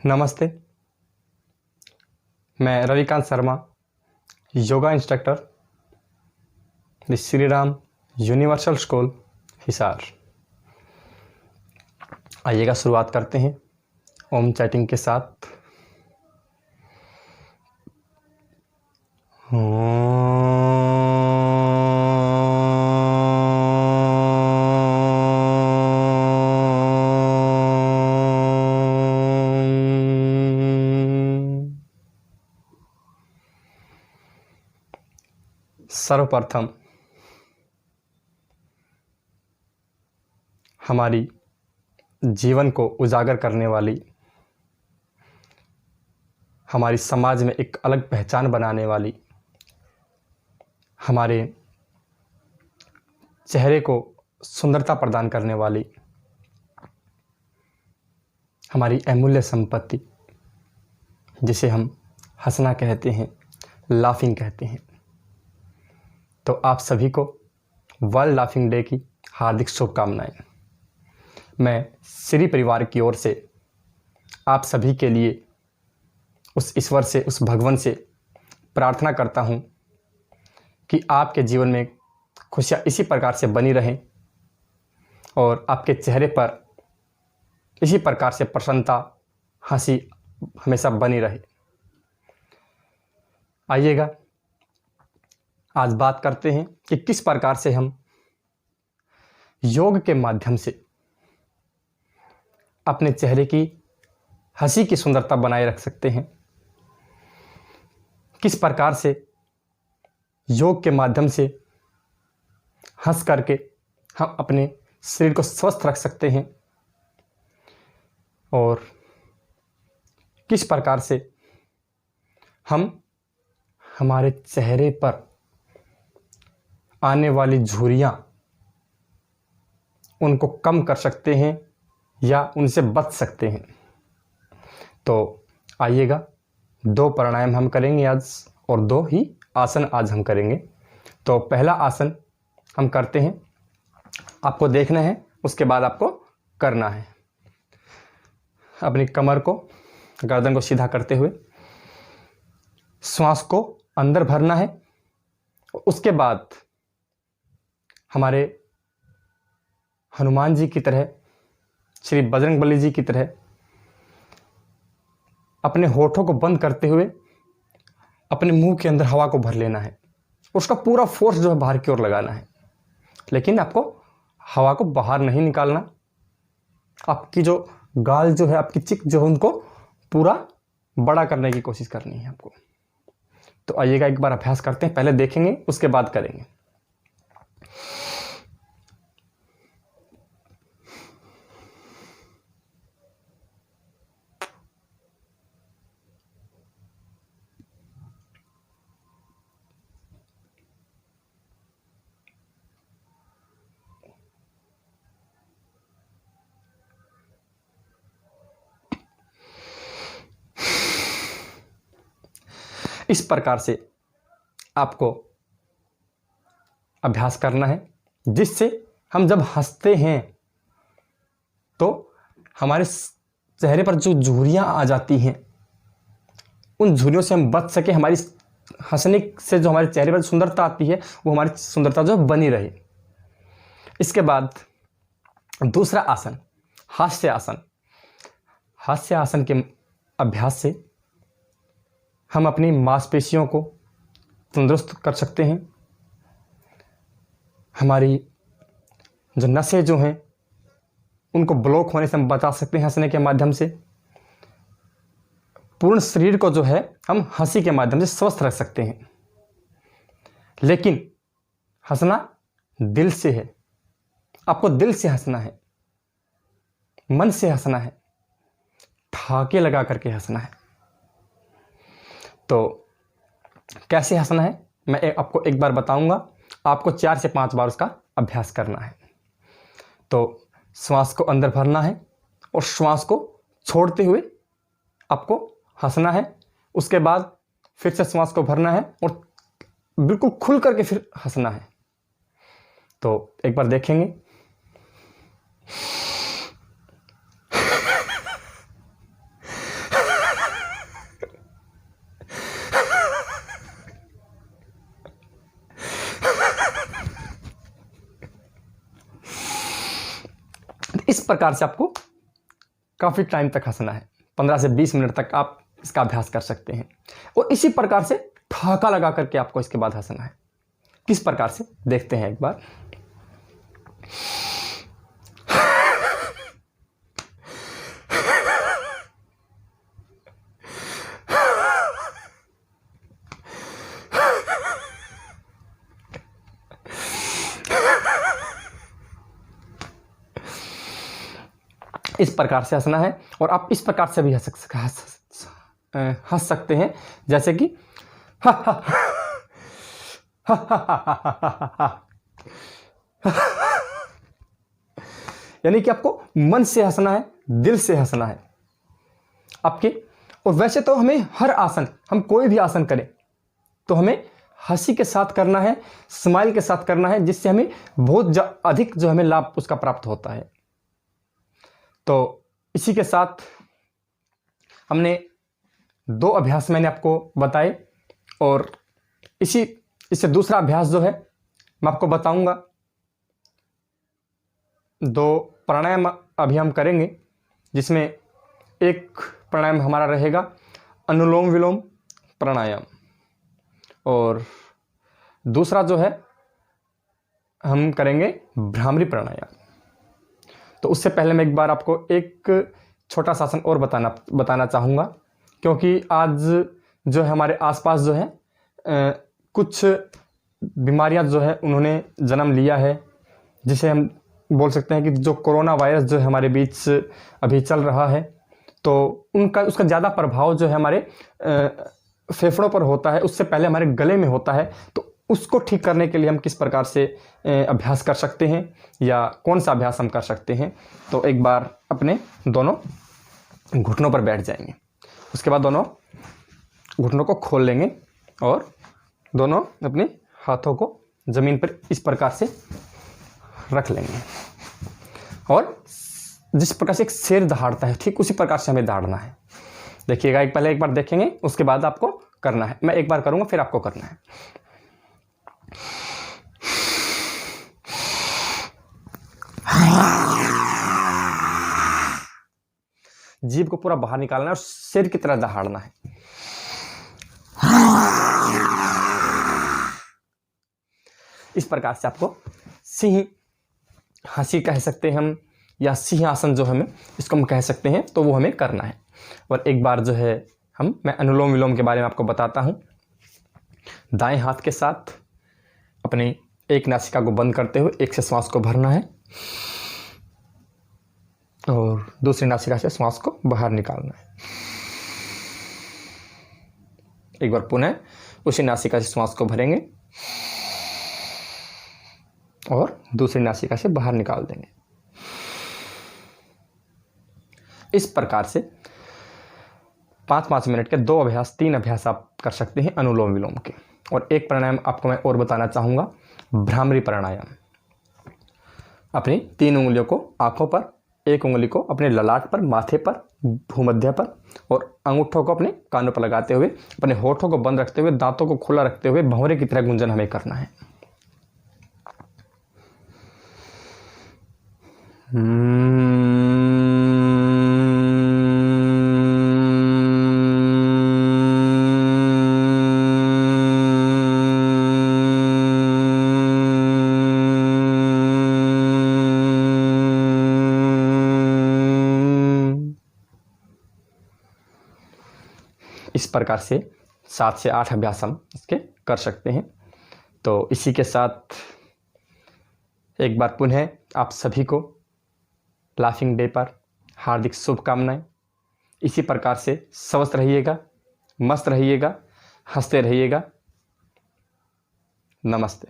नमस्ते। मैं Ravikant Sharma, yoga instructor, Shri Ram universal school, Hisar. आइएगा शुरुआत करते हैं ओम चैटिंग के साथ। सर्वप्रथम हमारी जीवन को उजागर करने वाली, हमारी समाज में एक अलग पहचान बनाने वाली, हमारे चेहरे को सुंदरता प्रदान करने वाली, हमारी अमूल्य संपत्ति जिसे हम हंसना कहते हैं, लाफिंग कहते हैं। तो आप सभी को वर्ल्ड लाफिंग डे की हार्दिक शुभकामनाएं। मैं श्री परिवार की ओर से आप सभी के लिए उस ईश्वर से, उस भगवान से प्रार्थना करता हूं कि आपके जीवन में खुशियां इसी प्रकार से बनी रहें और आपके चेहरे पर इसी प्रकार से प्रसन्नता, हंसी हमेशा बनी रहे। आइएगा आज बात करते हैं कि किस प्रकार से हम योग के माध्यम से अपने चेहरे की हंसी की सुंदरता बनाए रख सकते हैं। किस प्रकार से योग के माध्यम से हंस करके हम अपने शरीर को स्वस्थ रख सकते हैं और किस प्रकार से हम हमारे चेहरे पर आने वाली झुर्रियां उनको कम कर सकते हैं या उनसे बच सकते हैं। तो आइएगा 2 प्राणायाम हम करेंगे आज और 2 ही आसन आज हम करेंगे। तो पहला आसन हम करते हैं, आपको देखना है, उसके बाद आपको करना है। अपनी कमर को, गर्दन को सीधा करते हुए श्वास को अंदर भरना है। उसके बाद हमारे हनुमान जी की तरह, श्री बजरंगबली जी की तरह अपने होठों को बंद करते हुए अपने मुंह के अंदर हवा को भर लेना है। उसका पूरा फोर्स जो है बाहर की ओर लगाना है, लेकिन आपको हवा को बाहर नहीं निकालना। आपकी जो गाल जो है, आपकी चिक जो है, उनको पूरा बड़ा करने की कोशिश करनी है आपको। तो आइएगा एक बार अभ्यास करते हैं, पहले देखेंगे उसके बाद करेंगे। इस प्रकार से आपको अभ्यास करना है, जिससे हम जब हंसते हैं तो हमारे चेहरे पर जो झुर्रियां आ जाती हैं, उन झुर्रियों से हम बच सके। हमारी हंसने से जो हमारे चेहरे पर सुंदरता आती है, वो हमारी सुंदरता जो बनी रहे। इसके बाद दूसरा आसन, हास्य आसन। हास्य आसन के अभ्यास से हम अपनी मांसपेशियों को तंदुरुस्त कर सकते हैं। हमारी जो नसें जो हैं, उनको ब्लॉक होने से हम बचा सकते हैं हंसने के माध्यम से। पूर्ण शरीर को जो है हम हंसी के माध्यम से स्वस्थ रख सकते हैं। लेकिन हंसना दिल से है, आपको दिल से हंसना है, मन से हंसना है, ठहाके लगा करके हंसना है। तो कैसे हंसना है मैं आपको एक बार बताऊंगा, आपको 4 से 5 बार उसका अभ्यास करना है। तो श्वास को अंदर भरना है और श्वास को छोड़ते हुए आपको हंसना है। उसके बाद फिर से श्वास को भरना है और बिल्कुल खुल करके फिर हंसना है। तो एक बार देखेंगे। इस प्रकार से आपको काफ़ी टाइम तक हंसना है, 15 से 20 मिनट तक आप इसका अभ्यास कर सकते हैं। और इसी प्रकार से ठहाका लगा करके आपको इसके बाद हंसना है। किस प्रकार से देखते हैं एक बार। इस प्रकार से हंसना है। और आप इस प्रकार से भी हंस सकते हैं, जैसे कि यानी कि आपको मन से हंसना है, दिल से हंसना है आपके। और वैसे तो हमें हर आसन, हम कोई भी आसन करें तो हमें हंसी के साथ करना है, स्माइल के साथ करना है, जिससे हमें बहुत अधिक जो हमें लाभ उसका प्राप्त होता है। तो इसी के साथ हमने 2 अभ्यास मैंने आपको बताए, और इससे दूसरा अभ्यास जो है मैं आपको बताऊंगा। 2 प्राणायाम अभी हम करेंगे, जिसमें एक प्राणायाम हमारा रहेगा अनुलोम विलोम प्राणायाम, और दूसरा जो है हम करेंगे भ्रामरी प्राणायाम। तो उससे पहले मैं एक बार आपको एक छोटा सा आसन और बताना चाहूँगा, क्योंकि आज जो है हमारे आसपास जो है कुछ बीमारियां जो है उन्होंने जन्म लिया है, जिसे हम बोल सकते हैं कि जो कोरोना वायरस जो है हमारे बीच अभी चल रहा है, तो उसका ज़्यादा प्रभाव जो है हमारे फेफड़ों पर होता है, उससे पहले हमारे गले में होता है। तो उसको ठीक करने के लिए हम किस प्रकार से अभ्यास कर सकते हैं, या कौन सा अभ्यास हम कर सकते हैं। तो एक बार अपने दोनों घुटनों पर बैठ जाएंगे, उसके बाद दोनों घुटनों को खोल लेंगे और दोनों अपने हाथों को ज़मीन पर इस प्रकार से रख लेंगे, और जिस प्रकार से एक शेर दहाड़ता है ठीक उसी प्रकार से हमें दहाड़ना है। देखिएगा, पहले एक बार देखेंगे, उसके बाद आपको करना है। मैं एक बार करूँगा, फिर आपको करना है। जीभ को पूरा बाहर निकालना है और शेर की तरह दहाड़ना है। इस प्रकार से आपको सिंह हंसी कह सकते हैं हम, या सिंह आसन जो हमें इसको हम कह सकते हैं, तो वो हमें करना है। और एक बार जो है मैं अनुलोम विलोम के बारे में आपको बताता हूँ। दाएं हाथ के साथ अपनी एक नासिका को बंद करते हुए एक से श्वास को भरना है, और दूसरी नासिका से श्वास को बाहर निकालना है। एक बार पुनः उसी नासिका से श्वास को भरेंगे और दूसरी नासिका से बाहर निकाल देंगे। इस प्रकार से 5-5 मिनट के 2 अभ्यास, 3 अभ्यास आप कर सकते हैं अनुलोम विलोम के। और एक प्राणायाम आपको मैं और बताना चाहूँगा, भ्रामरी प्राणायाम। अपनी 3 उंगलियों को आंखों पर, 1 उंगली को अपने ललाट पर, माथे पर, भूमध्य पर, और अंगूठों को अपने कानों पर लगाते हुए, अपने होठों को बंद रखते हुए, दांतों को खुला रखते हुए भंवरे की तरह गुंजन हमें करना है। इस प्रकार से 7 से 8 अभ्यास हम इसके कर सकते हैं। तो इसी के साथ एक बार पुनः आप सभी को लाफिंग डे पर हार्दिक शुभकामनाएं। इसी प्रकार से स्वस्थ रहिएगा, मस्त रहिएगा, हंसते रहिएगा। नमस्ते।